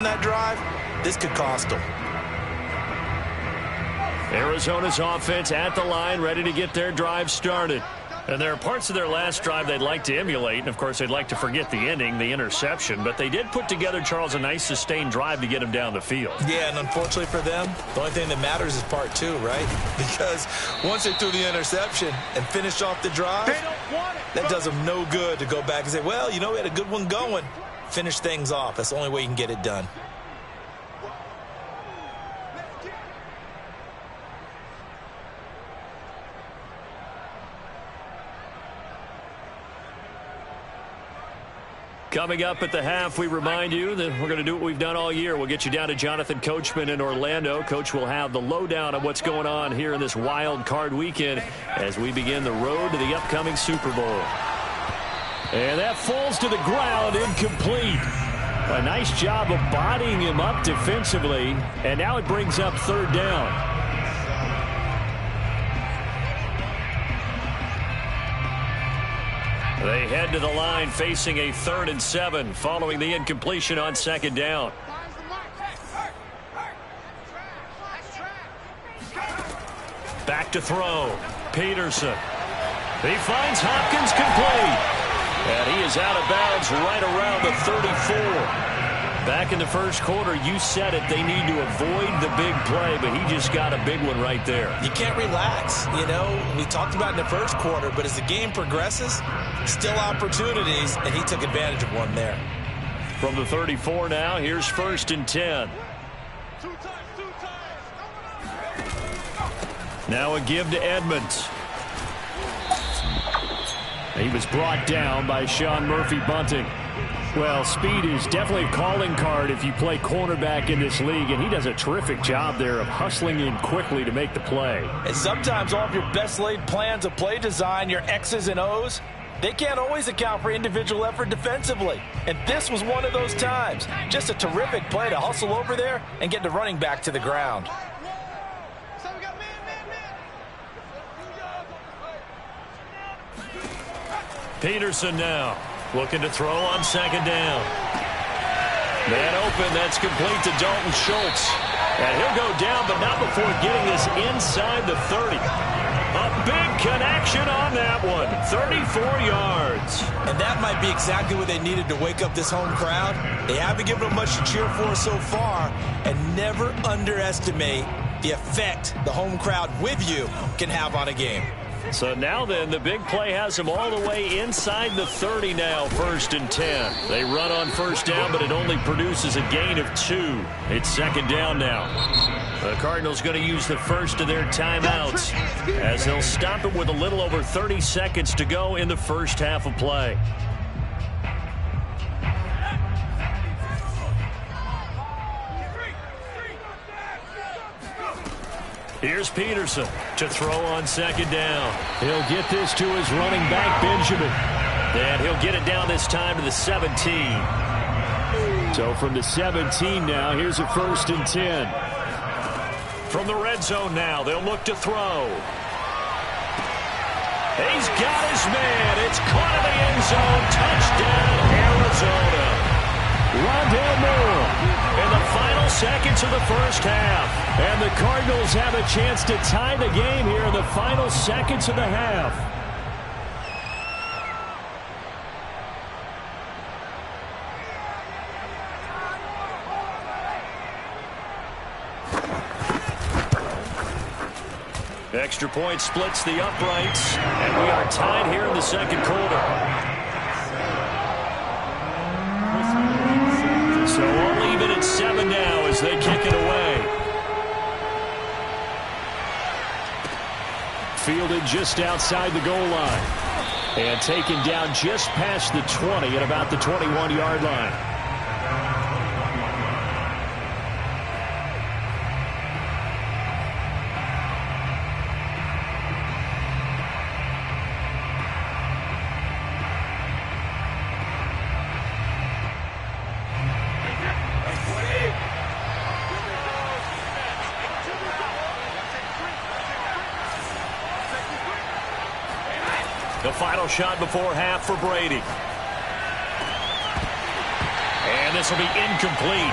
that drive, this could cost them. Arizona's offense at the line, ready to get their drive started. And there are parts of their last drive they'd like to emulate, and of course they'd like to forget the ending, the interception, but they did put together, Charles, a nice sustained drive to get them down the field. Yeah, and unfortunately for them, the only thing that matters is part two, right? Because once they threw the interception and finished off the drive, that does them no good to go back and say, well, you know, we had a good one going. Finish things off. That's the only way you can get it done. Coming up at the half, we remind you that we're going to do what we've done all year. We'll get you down to Jonathan Coachman in Orlando. Coach will have the lowdown on what's going on here in this wild card weekend as we begin the road to the upcoming Super Bowl. And that falls to the ground, incomplete. A nice job of bodying him up defensively, and now it brings up third down. They head to the line facing a 3rd and 7 following the incompletion on second down. Back to throw. Peterson. He finds Hopkins complete. And he is out of bounds right around the 34. Back in the first quarter, you said it, they need to avoid the big play, but he just got a big one right there. You can't relax. You know, we talked about it in the first quarter, but as the game progresses, still opportunities, and he took advantage of one there. From the 34 now, here's 1st and 10. Now a give to Edmonds. He was brought down by Sean Murphy-Bunting. Well, speed is definitely a calling card if you play cornerback in this league, and he does a terrific job there of hustling in quickly to make the play. And sometimes all of your best laid plans of play design, your X's and O's, they can't always account for individual effort defensively. And this was one of those times. Just a terrific play to hustle over there and get the running back to the ground. Peterson now looking to throw on second down. Man open, that's complete to Dalton Schultz. And he'll go down, but not before getting this inside the 30. A big connection on that one. 34 yards. And that might be exactly what they needed to wake up this home crowd. They haven't given them much to cheer for so far. And never underestimate the effect the home crowd with you can have on a game. So now then, the big play has them all the way inside the 30 now, 1st and 10. They run on first down, but it only produces a gain of 2. It's second down now. The Cardinals going to use the first of their timeouts as they'll stop it with a little over 30 seconds to go in the first half of play. Here's Peterson to throw on second down. He'll get this to his running back, Benjamin. And he'll get it down this time to the 17. So from the 17 now, here's a 1st and 10. From the red zone now, they'll look to throw. He's got his man. It's caught in the end zone. Touchdown, Arizona. Rondale Moore in the final seconds of the first half. And the Cardinals have a chance to tie the game here in the final seconds of the half. Extra point splits the uprights, and we are tied here in the second quarter. So all even at 7 now as they kick it away. Fielded just outside the goal line. And taken down just past the 20 at about the 21-yard line. The final shot before half for Brady. And this will be incomplete.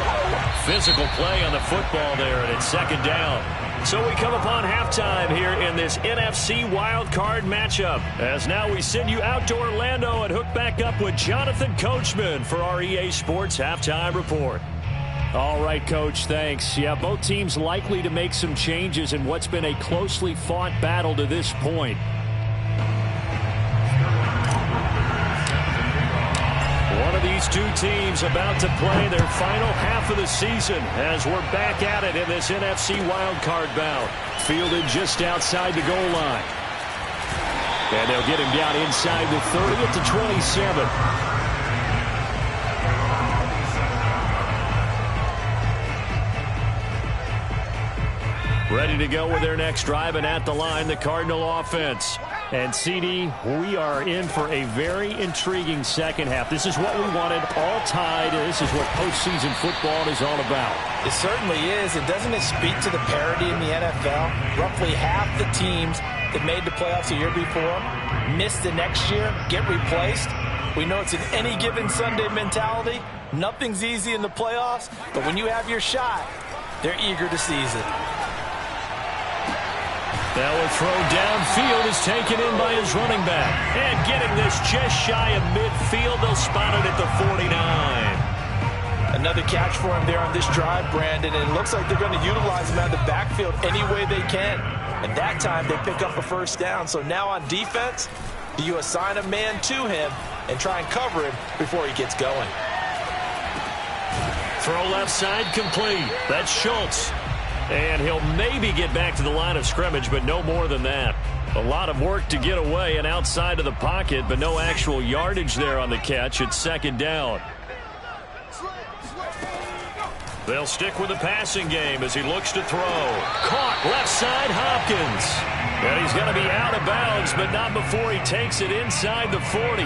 Physical play on the football there, and it's second down. So we come upon halftime here in this NFC wildcard matchup. As now we send you out to Orlando and hook back up with Jonathan Coachman for our EA Sports Halftime Report. All right, Coach, thanks. Yeah, both teams likely to make some changes in what's been a closely fought battle to this point. One of these two teams about to play their final half of the season as we're back at it in this NFC wildcard bout. Fielded just outside the goal line. And they'll get him down inside the 30 at the 27. Ready to go with their next drive, and at the line, the Cardinal offense. And, CD, we are in for a very intriguing second half. This is what we wanted, all tied. This is what postseason football is all about. It certainly is. And doesn't it speak to the parity in the NFL? Roughly half the teams that made the playoffs the year before miss the next year, get replaced. We know it's an any given Sunday mentality. Nothing's easy in the playoffs, but when you have your shot, they're eager to seize it. That will throw downfield is taken in by his running back. And getting this just shy of midfield, they'll spot it at the 49. Another catch for him there on this drive, Brandon. And it looks like they're going to utilize him out of the backfield any way they can. And that time they pick up a first down. So now on defense, do you assign a man to him and try and cover him before he gets going? Throw left side complete. That's Schultz. And he'll maybe get back to the line of scrimmage, but no more than that. A lot of work to get away and outside of the pocket, but no actual yardage there on the catch. It's second down. They'll stick with the passing game as he looks to throw. Caught left side, Hopkins. And he's going to be out of bounds, but not before he takes it inside the 40.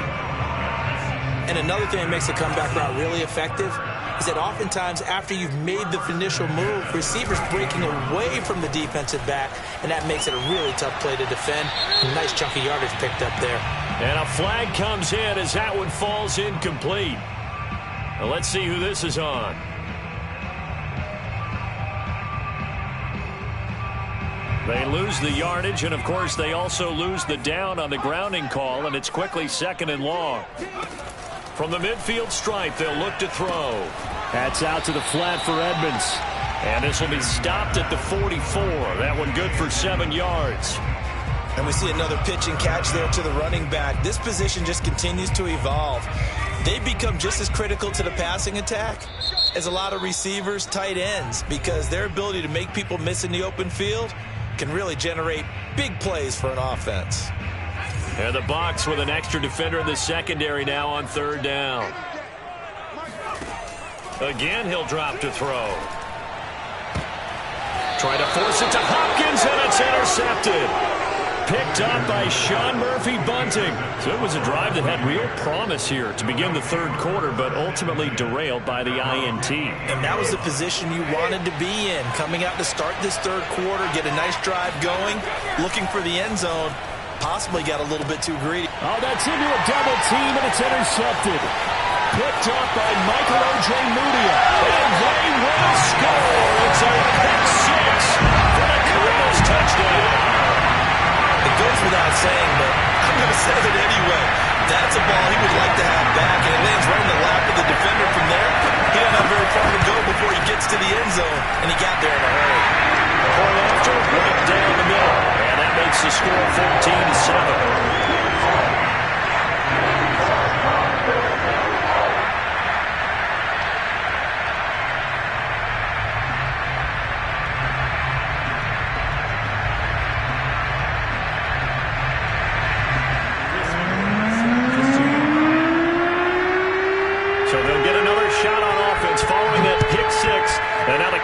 And another thing that makes the comeback route really effective is that oftentimes after you've made the initial move, receivers breaking away from the defensive back, and that makes it a really tough play to defend. A nice chunk of yardage picked up there. And a flag comes in as that one falls incomplete. Now let's see who this is on. They lose the yardage, and of course they also lose the down on the grounding call, and it's quickly second and long. From the midfield stripe, they'll look to throw. That's out to the flat for Edmonds. And this will be stopped at the 44. That one good for 7 yards. And we see another pitch and catch there to the running back. This position just continues to evolve. They become just as critical to the passing attack as a lot of receivers, tight ends, because their ability to make people miss in the open field can really generate big plays for an offense. And the box with an extra defender in the secondary now on third down. Again, he'll drop to throw. Try to force it to Hopkins, and it's intercepted. Picked up by Sean Murphy-Bunting. So it was a drive that had real promise here to begin the third quarter, but ultimately derailed by the INT. And that was the position you wanted to be in. Coming out to start this third quarter, get a nice drive going, looking for the end zone. Possibly got a little bit too greedy. Oh, that's into a double team, and it's intercepted. Picked up by Michael Ojemudia. And they will score. It's a pick six for the Cardinals touchdown. It goes without saying, but I'm going to say it anyway. That's a ball he would like to have back, and it lands right in the lap of the defender from there. He doesn't have very far to go before he gets to the end zone, and he got there in a hurry. Point after, right down the middle. And that makes the score 14-7.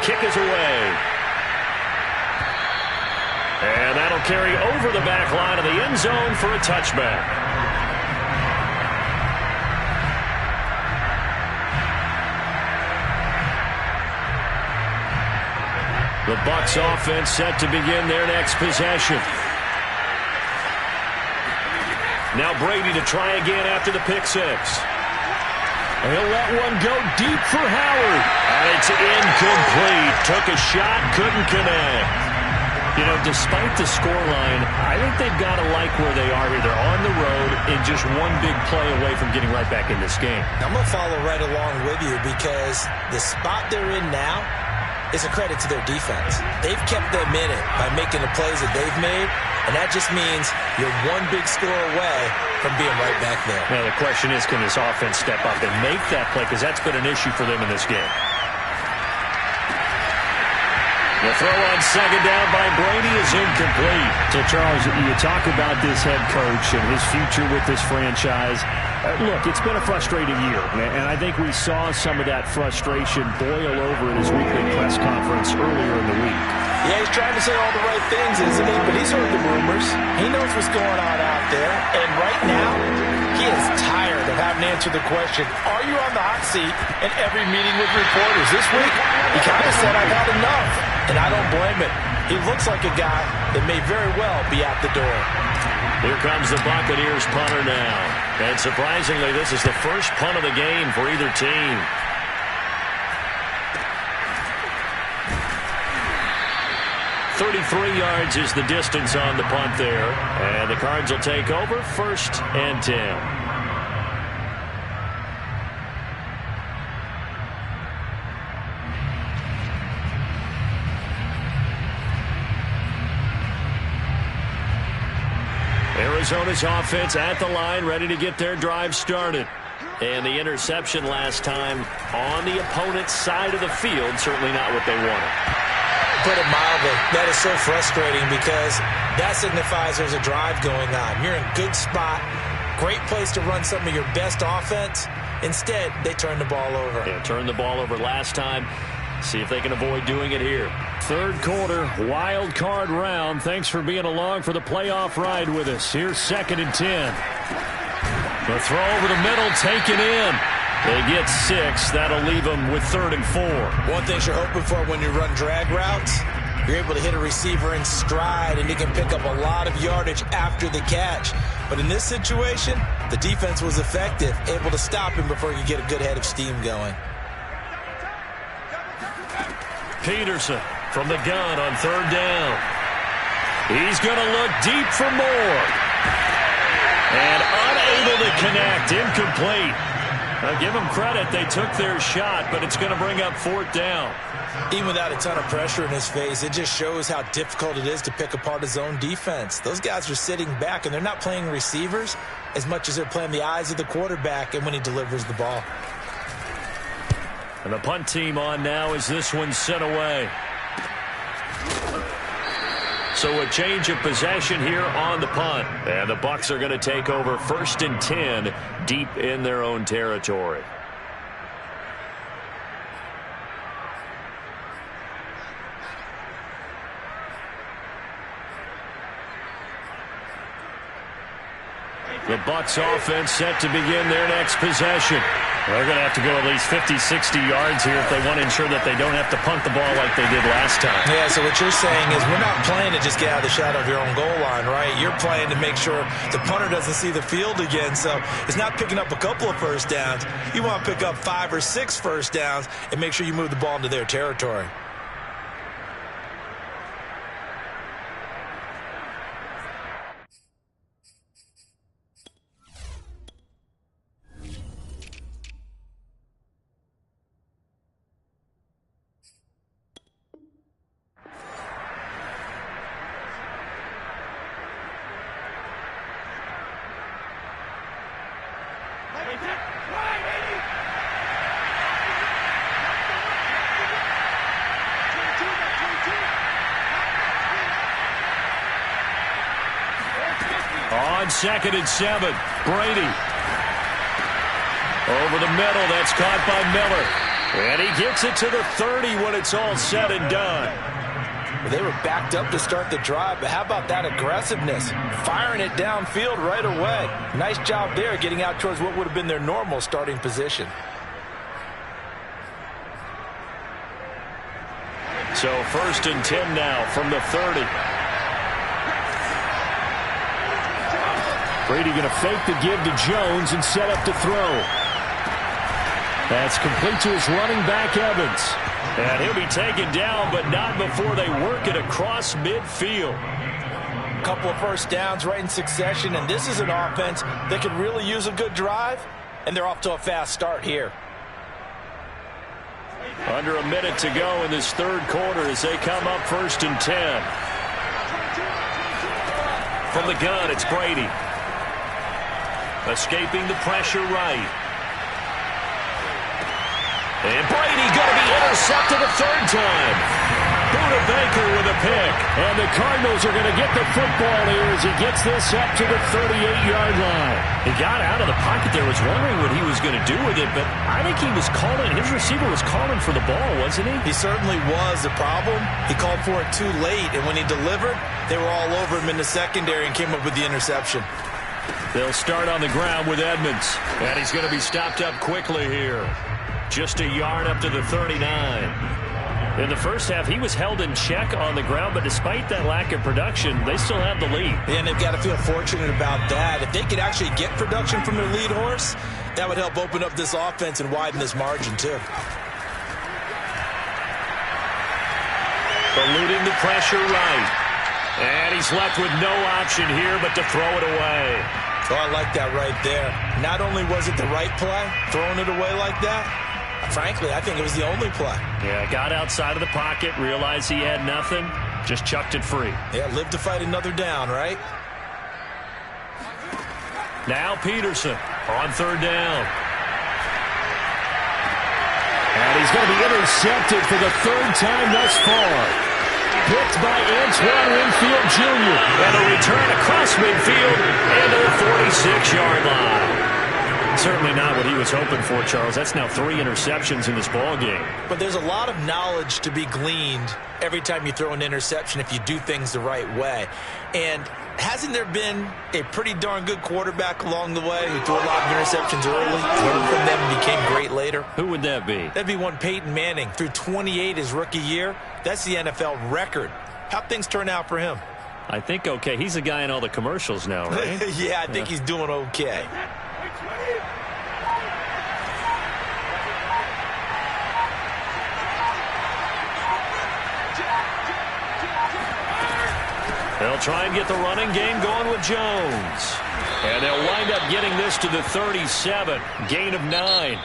Kick is away. And that'll carry over the back line of the end zone for a touchback. The Bucs offense set to begin their next possession. Now Brady to try again after the pick six. He'll let one go deep for Howard. And it's incomplete. Took a shot, couldn't connect. You know, despite the scoreline, I think they've got to like where they are here. They're on the road and just one big play away from getting right back in this game. I'm going to follow right along with you because the spot they're in now is a credit to their defense. They've kept them in it by making the plays that they've made, and that just means you're one big score away from being right back there. Now, the question is, can this offense step up and make that play? Because that's been an issue for them in this game. The throw on second down by Brady is incomplete. So, Charles, you talk about this head coach and his future with this franchise. Look, it's been a frustrating year, and I think we saw some of that frustration boil over in his weekly press conference earlier in the week. Yeah, he's trying to say all the right things, isn't he? But he's heard the rumors. He knows what's going on out there. And right now, he is tired of having to answer the question, are you on the hot seat in every meeting with reporters? This week, he kind of said, I've had enough. And I don't blame him. He looks like a guy that may very well be out the door. Here comes the Buccaneers punter now. And surprisingly, this is the first punt of the game for either team. .33 yards is the distance on the punt there. And the Cards will take over 1st and 10. Arizona's offense at the line, ready to get their drive started. And the interception last time on the opponent's side of the field, certainly not what they wanted. Put it mildly, that is so frustrating because that signifies there's a drive going on. You're in a good spot, great place to run some of your best offense. Instead, they turn the ball over. Yeah, turned the ball over last time. See if they can avoid doing it here. Third quarter, wild card round. Thanks for being along for the playoff ride with us. Here's 2nd and 10. The throw over the middle, taken in. They get 6. That'll leave them with 3rd and 4. One thing you're hoping for when you run drag routes, you're able to hit a receiver in stride, and you can pick up a lot of yardage after the catch. But in this situation, the defense was effective, able to stop him before you get a good head of steam going. Peterson from the gun on 3rd down. He's going to look deep for more. And unable to connect. Incomplete. Now give them credit. They took their shot, but it's going to bring up 4th down. Even without a ton of pressure in his face, it just shows how difficult it is to pick apart his own defense. Those guys are sitting back, and they're not playing receivers as much as they're playing the eyes of the quarterback and when he delivers the ball. And the punt team on now as this one's sent away. So a change of possession here on the punt. And the Bucs are going to take over 1st and 10 deep in their own territory. The Bucs offense set to begin their next possession. They're going to have to go at least 50, 60 yards here if they want to ensure that they don't have to punt the ball like they did last time. Yeah, so what you're saying is we're not playing to just get out of the shadow of your own goal line, right? You're playing to make sure the punter doesn't see the field again. So it's not picking up a couple of first downs. You want to pick up 5 or 6 first downs and make sure you move the ball into their territory. On 2nd and 7, Brady. Over the middle, that's caught by Miller. And he gets it to the 30 when it's all said and done. Well, they were backed up to start the drive, but how about that aggressiveness? Firing it downfield right away. Nice job there getting out towards what would have been their normal starting position. So 1st and 10 now from the 30. Brady going to fake the give to Jones and set up to throw. That's complete to his running back, Evans. And he'll be taken down, but not before they work it across midfield. A couple of first downs right in succession, and this is an offense that could really use a good drive, and they're off to a fast start here. Under a minute to go in this third quarter as they come up 1st and 10. From the gun, it's Brady. Escaping the pressure right. And Brady going to be intercepted a third time. Buda Baker with a pick. And the Cardinals are going to get the football here as he gets this up to the 38-yard line. He got out of the pocket there, was wondering what he was going to do with it, but I think he was calling, his receiver was calling for the ball, wasn't he? He certainly was. The problem, he called for it too late, and when he delivered, they were all over him in the secondary and came up with the interception. They'll start on the ground with Edmonds, and he's going to be stopped up quickly here. Just a yard up to the 39. In the first half, he was held in check on the ground, but despite that lack of production, they still have the lead. And they've got to feel fortunate about that. If they could actually get production from their lead horse, that would help open up this offense and widen this margin, too. Eluding the pressure right. And he's left with no option here but to throw it away. Oh, I like that right there. Not only was it the right play, throwing it away like that, frankly, I think it was the only play. Yeah, got outside of the pocket, realized he had nothing, just chucked it free. Yeah, live to fight another down, right? Now Peterson on third down. And he's going to be intercepted for the third time thus far. Picked by Antoine Winfield Jr. And a return across midfield and to the 46-yard line. Certainly not what he was hoping for, Charles. That's now 3 interceptions in this ball game. But there's a lot of knowledge to be gleaned every time you throw an interception if you do things the right way. And hasn't there been a pretty darn good quarterback along the way who threw a lot of interceptions early, learned from them, and became great later? Who would that be? That'd be one Peyton Manning. Threw 28 his rookie year. That's the NFL record. How'd things turn out for him? I think okay. He's a guy in all the commercials now, right? Yeah, I think he's doing okay. They'll try and get the running game going with Jones. And they'll wind up getting this to the 37. Gain of 9.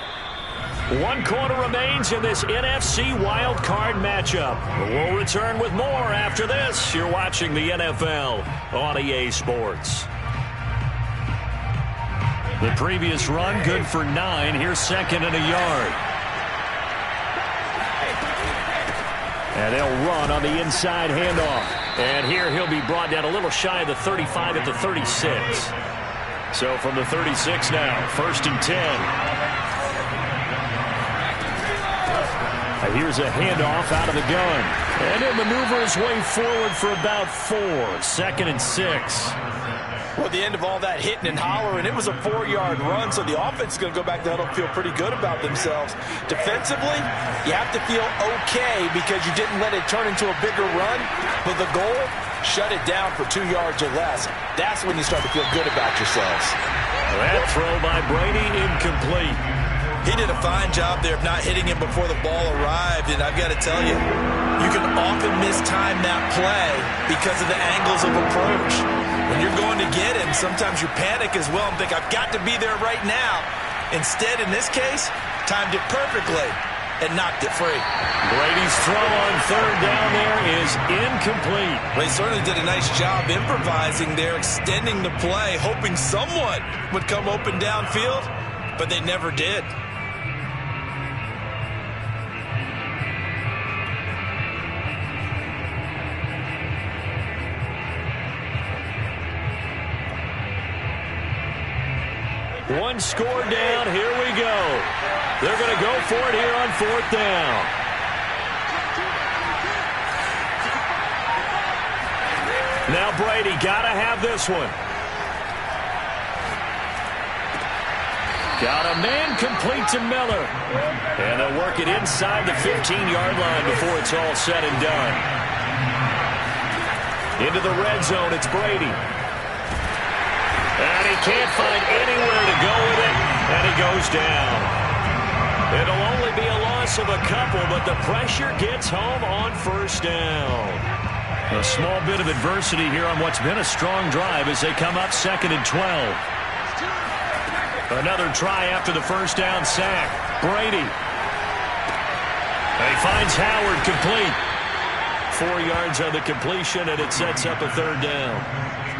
1 quarter remains in this NFC wild card matchup. We'll return with more after this. You're watching the NFL on EA Sports. The previous run good for 9. Here's 2nd and a yard. And they'll run on the inside handoff. And here he'll be brought down a little shy of the 35 at the 36. So from the 36 now, 1st and 10. Here's a handoff out of the gun. And he'll maneuver his way forward for about 4. 2nd and 6. Well, at the end of all that hitting and hollering, it was a 4-yard run, so the offense is going to go back to huddle and feel pretty good about themselves. Defensively, you have to feel okay because you didn't let it turn into a bigger run, but the goal, shut it down for 2 yards or less. That's when you start to feel good about yourselves. That throw by Brady incomplete. He did a fine job there of not hitting him before the ball arrived, and I've got to tell you, you can often mistime that play because of the angles of approach. When you're going to get him, sometimes you panic as well and think, I've got to be there right now. Instead, in this case, timed it perfectly and knocked it free. Brady's throw on third down there is incomplete. Well, he certainly did a nice job improvising there, extending the play, hoping someone would come open downfield, but they never did. One score down. Here we go. They're going to go for it here on 4th down. Now Brady got to have this one. Got a man complete to Miller. And they'll work it inside the 15-yard line before it's all said and done. Into the red zone, it's Brady. And he can't find anywhere to go with it, and he goes down. It'll only be a loss of a couple, but the pressure gets home on first down. A small bit of adversity here on what's been a strong drive as they come up 2nd and 12. Another try after the first down sack. Brady. He finds Howard complete. 4 yards on the completion, and it sets up a 3rd down.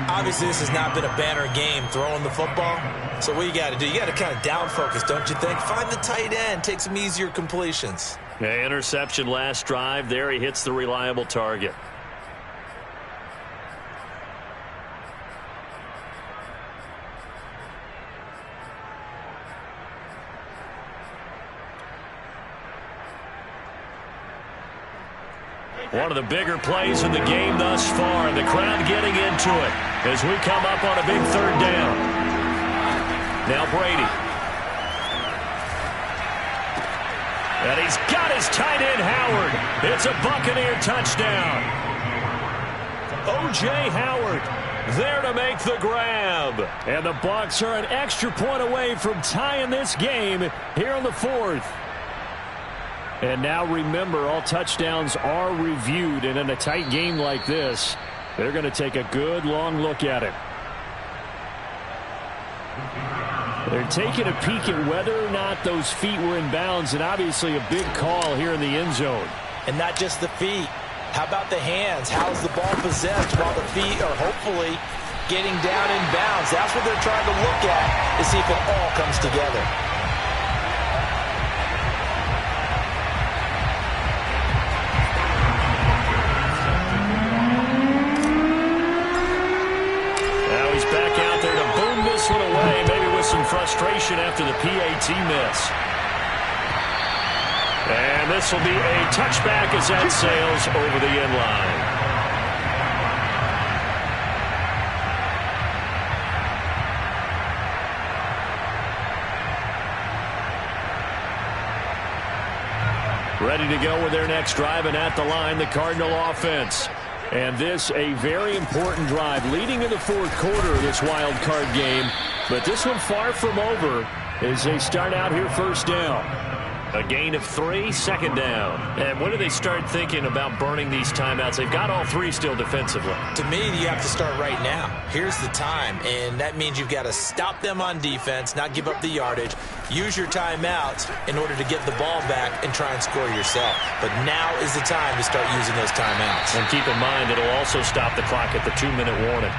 Obviously, this has not been a banner game throwing the football. So what you got to do, you got to kind of down focus, don't you think? Find the tight end, take some easier completions. Yeah, interception last drive. There he hits the reliable target. One of the bigger plays in the game thus far, and the crowd getting into it as we come up on a big 3rd down. Now Brady. And he's got his tight end, Howard. It's a Buccaneer touchdown. O.J. Howard there to make the grab. And the Bucs are an extra point away from tying this game here in the 4th. And now remember, all touchdowns are reviewed, and in a tight game like this, they're going to take a good long look at it. They're taking a peek at whether or not those feet were in bounds, and obviously a big call here in the end zone. And not just the feet. How about the hands? How's the ball possessed while the feet are hopefully getting down in bounds? That's what they're trying to look at to see if it all comes together. Away, maybe with some frustration after the PAT miss. And this will be a touchback as that sails over the end line. Ready to go with their next drive, and at the line, the Cardinal offense. And this a very important drive leading in the 4th quarter of this wild card game. But this one far from over as they start out here 1st down. A gain of 3, 2nd down. And when do they start thinking about burning these timeouts? They've got all 3 still defensively. To me, you have to start right now. Here's the time, and that means you've got to stop them on defense, not give up the yardage, use your timeouts in order to get the ball back and try and score yourself. But now is the time to start using those timeouts. And keep in mind, it'll also stop the clock at the 2-minute warning.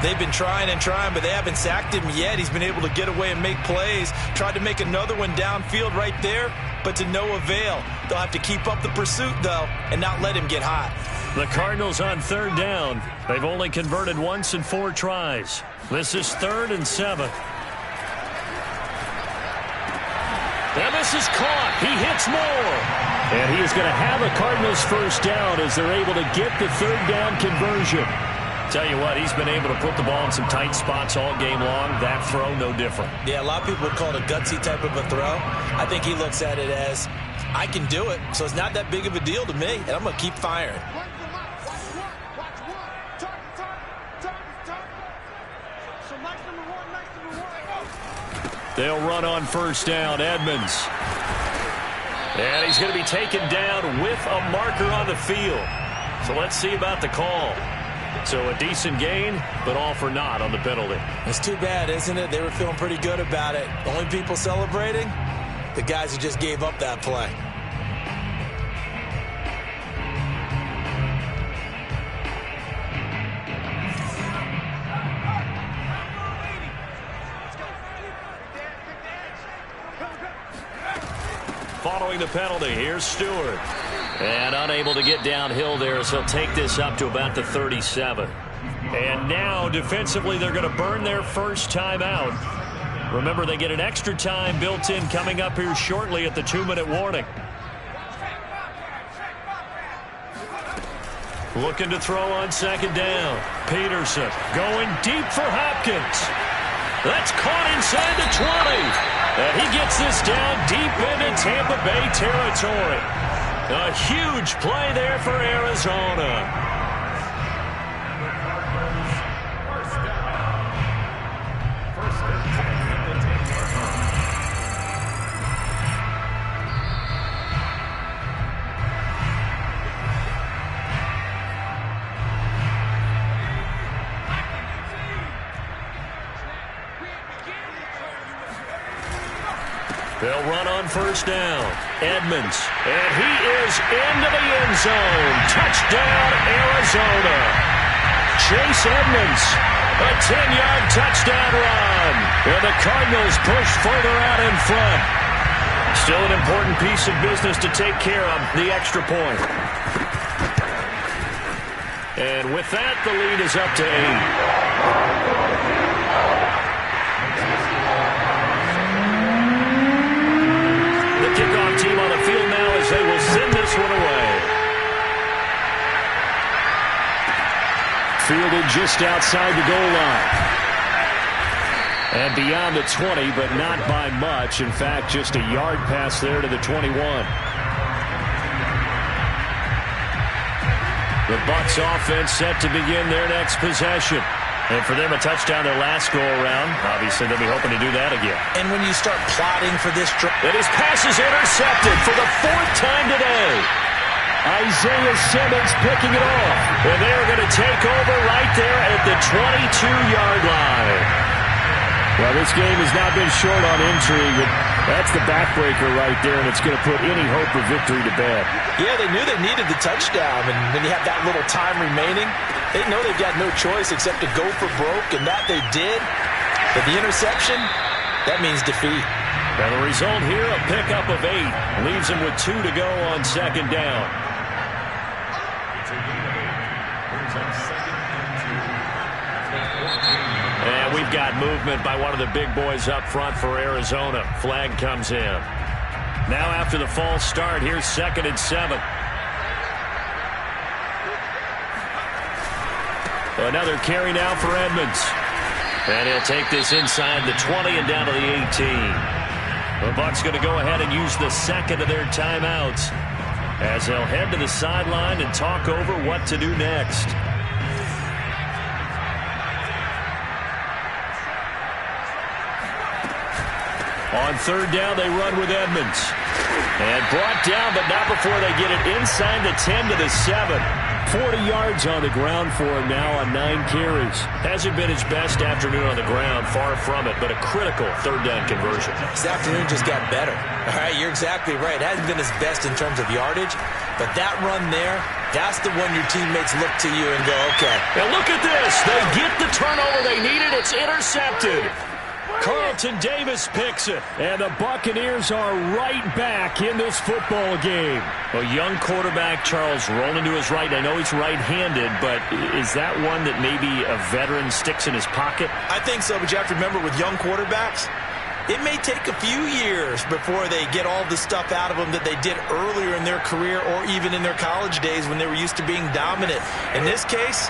They've been trying and trying, but they haven't sacked him yet. He's been able to get away and make plays. Tried to make another one downfield right there, but to no avail. They'll have to keep up the pursuit, though, and not let him get hot. The Cardinals on 3rd down. They've only converted once in 4 tries. This is 3rd and 7. And this is caught. He hits more. And he is going to have a Cardinals 1st down as they're able to get the 3rd down conversion. Tell you what, he's been able to put the ball in some tight spots all game long. That throw, no different. Yeah, a lot of people would call it a gutsy type of a throw. I think he looks at it as, I can do it, so it's not that big of a deal to me, and I'm going to keep firing. They'll run on 1st down, Edmonds. And he's going to be taken down with a marker on the field. So let's see about the call. So a decent gain, but all for naught on the penalty. It's too bad, isn't it? They were feeling pretty good about it. Only people celebrating, the guys who just gave up that play. Following the penalty, here's Stewart. And unable to get downhill there, so he'll take this up to about the 37. And now, defensively, they're going to burn their first timeout. Remember, they get an extra time built in coming up here shortly at the 2-minute warning. Looking to throw on 2nd down. Peterson going deep for Hopkins. That's caught inside the 20. And he gets this down deep into Tampa Bay territory. A huge play there for Arizona. They'll run on first down. Edmonds, and he is into the end zone. Touchdown, Arizona. Chase Edmonds, a 10-yard touchdown run. And the Cardinals push further out in front. Still an important piece of business to take care of, the extra point. And with that, the lead is up to 8. Kickoff team on the field now as they will send this one away. Fielded just outside the goal line. And beyond the 20, but not by much. In fact, just a yard pass there to the 21. The Bucs offense set to begin their next possession. And for them, a touchdown their last go-around. Obviously, they'll be hoping to do that again. And when you start plotting for this drive... And his pass is intercepted for the 4th time today. Isaiah Simmons picking it off. And they are going to take over right there at the 22-yard line. Well, this game has not been short on intrigue. That's the backbreaker right there, and it's going to put any hope of victory to bed. Yeah, they knew they needed the touchdown, and when you have that little time remaining, they know they've got no choice except to go for broke, and that they did. But the interception, that means defeat. And the result here, a pickup of 8. Leaves them with 2 to go on second down. And we've got movement by one of the big boys up front for Arizona. Flag comes in. Now after the false start, here's 2nd and 7. Another carry now for Edmonds. And he'll take this inside the 20 and down to the 18. The Bucs going to go ahead and use the second of their timeouts as they'll head to the sideline and talk over what to do next. On third down, they run with Edmonds. And brought down, but not before they get it inside the 10 to the 7. 40 yards on the ground for him now on 9 carries. Hasn't been his best afternoon on the ground, far from it, but a critical third down conversion. This afternoon just got better. All right, you're exactly right. It hasn't been his best in terms of yardage, but that run there, that's the one your teammates look to you and go, okay. And look at this. They get the turnover they needed. It's intercepted. Carlton Davis picks it. And the Buccaneers are right back in this football game. A young quarterback, Charles, rolling to his right. I know he's right-handed, but is that one that maybe a veteran sticks in his pocket? I think so, but you have to remember with young quarterbacks, it may take a few years before they get all the stuff out of them that they did earlier in their career or even in their college days when they were used to being dominant. In this case,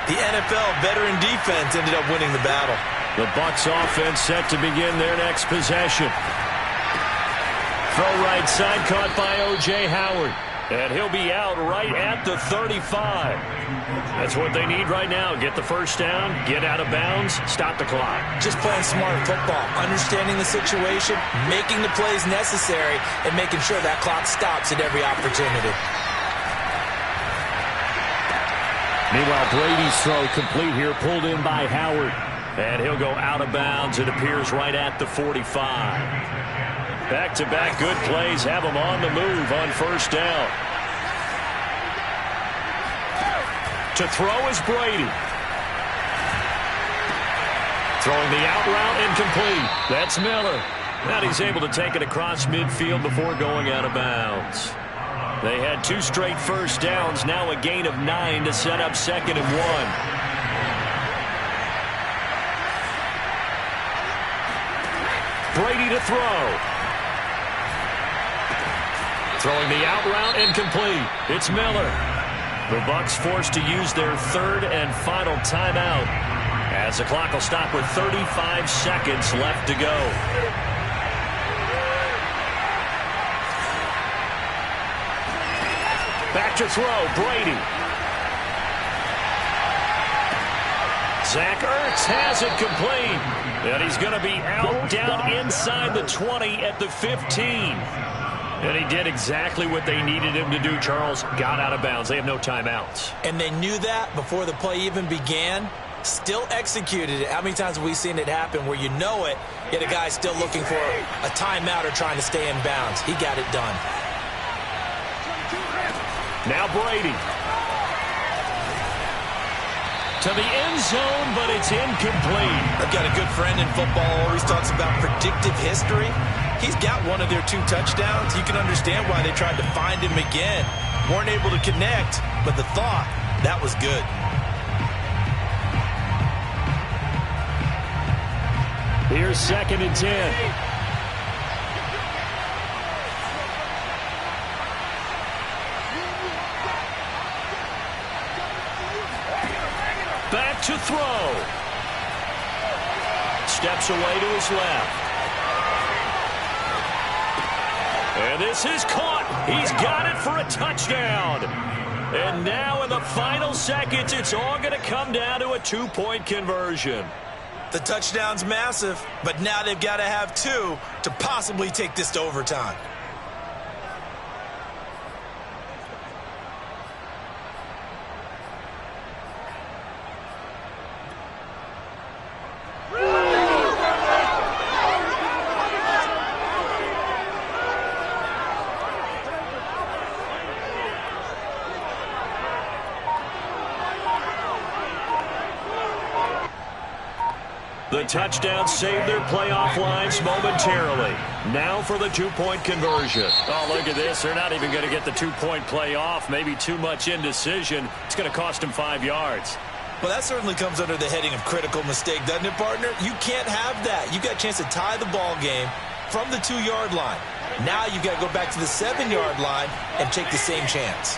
the NFL veteran defense ended up winning the battle. The Bucs offense set to begin their next possession. Throw right side caught by O.J. Howard. And he'll be out right at the 35. That's what they need right now. Get the first down, get out of bounds, stop the clock. Just playing smart football, understanding the situation, making the plays necessary, and making sure that clock stops at every opportunity. Meanwhile, Brady's throw complete here, pulled in by Howard. And he'll go out of bounds. It appears right at the 45. Back-to-back good plays have him on the move on first down. To throw is Brady. Throwing the out route incomplete. That's Miller. And he's able to take it across midfield before going out of bounds. They had 2 straight first downs. Now a gain of 9 to set up 2nd and 1. Brady to throw. Throwing the out route incomplete. It's Miller. The Bucs forced to use their 3rd and final timeout as the clock will stop with 35 seconds left to go. Back to throw, Brady. Zach Ertz has it complete. And he's going to be out down inside the 20 at the 15. And he did exactly what they needed him to do, Charles. Got out of bounds. They have no timeouts. And they knew that before the play even began. still executed it. How many times have we seen it happen where you know it, yet a guy's still looking for a timeout or trying to stay in bounds? He got it done. Now Brady. To the end zone, but it's incomplete. I've got a good friend in football who always talks about predictive history. He's got one of their 2 touchdowns. You can understand why they tried to find him again. Weren't able to connect, but the thought, that was good. Here's 2nd and 10. Back to throw. Steps away to his left. And this is caught. He's got it for a touchdown. And now in the final seconds, it's all going to come down to a 2-point conversion. The touchdown's massive, but now they've got to have 2 to possibly take this to overtime. The touchdown saved their playoff lines momentarily. Now for the 2-point conversion. Oh, look at this. They're not even going to get the 2-point play off. Maybe too much indecision. It's going to cost them 5 yards. Well, that certainly comes under the heading of critical mistake, doesn't it, partner? You can't have that. You got a chance to tie the ball game from the 2-yard line. Now you got to go back to the 7-yard line and take the same chance.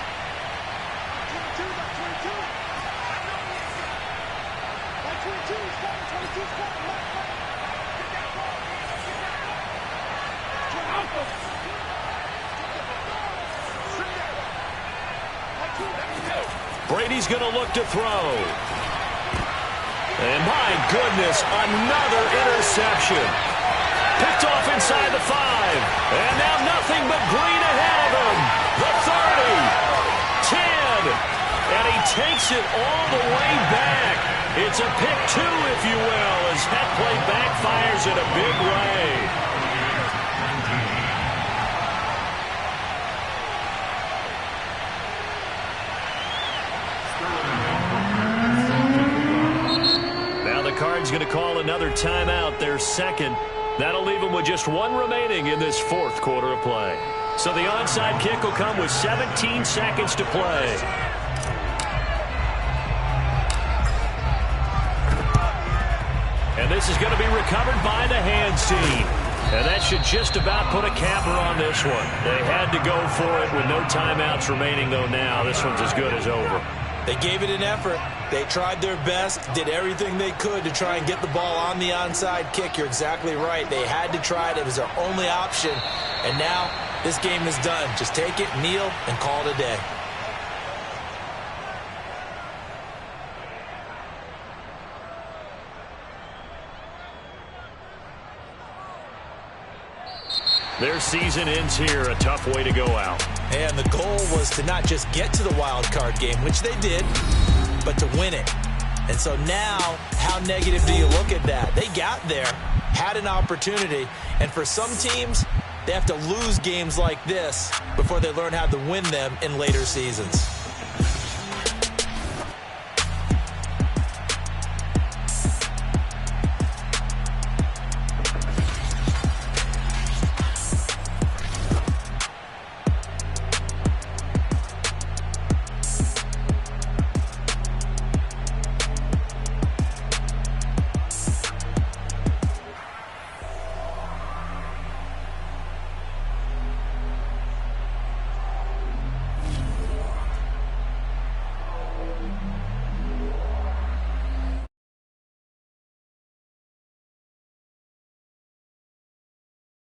Brady's going to look to throw. And my goodness, another interception. Picked off inside the 5. And now nothing but green ahead of him. The 30. 10. And he takes it all the way back. It's a pick 2, if you will, as that play backfires in a big way. Cards going to call another timeout, their 2nd. That'll leave them with just 1 remaining in this 4th quarter of play. So the onside kick will come with 17 seconds to play. And this is going to be recovered by the hands team. And that should just about put a capper on this one. They had to go for it with no timeouts remaining, though now this one's as good as over. They gave it an effort. They tried their best, did everything they could to try and get the ball on the onside kick. You're exactly right. They had to try it. It was their only option. And now this game is done. Just take it, kneel, and call it a day. Their season ends here. A tough way to go out. And the goal was to not just get to the wild card game, which they did, but to win it. And so now, how negative do you look at that? They got there, had an opportunity, and for some teams, they have to lose games like this before they learn how to win them in later seasons.